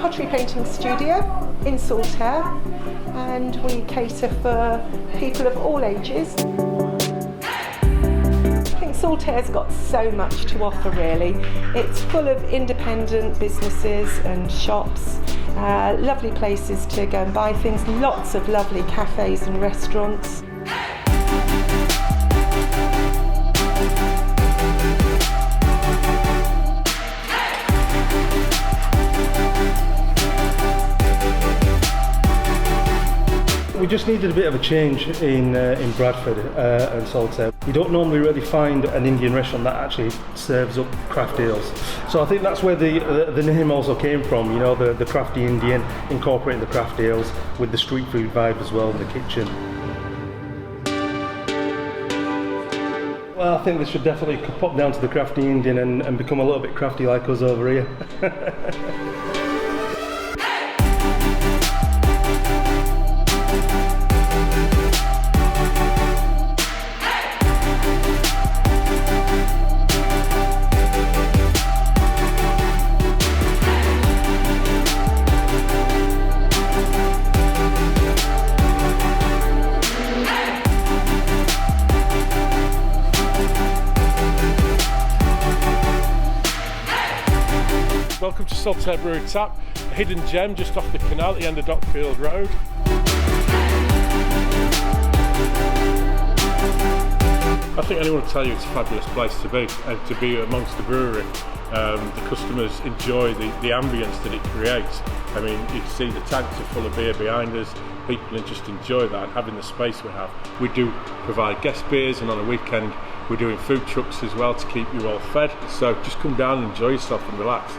pottery painting studio in Saltaire, and we cater for people of all ages. I think Saltaire's got so much to offer really. It's full of independent businesses and shops, lovely places to go and buy things, lots of lovely cafes and restaurants. We just needed a bit of a change in Bradford and Saltaire. You don't normally really find an Indian restaurant that actually serves up craft ales. So I think that's where the name also came from, you know, the Crafty Indian, incorporating the craft ales with the street food vibe as well in the kitchen. Well, I think they should definitely pop down to the Crafty Indian and become a little bit crafty like us over here. Welcome to Saltaire Brewery Tap, a hidden gem just off the canal at the end of Dockfield Road. I think anyone will tell you it's a fabulous place to be, and to be amongst the brewery. The customers enjoy the ambience that it creates. I mean, you can see the tanks are full of beer behind us. People just enjoy that, having the space we have. We do provide guest beers, and on a weekend we're doing food trucks as well to keep you all fed. So just come down and enjoy yourself and relax.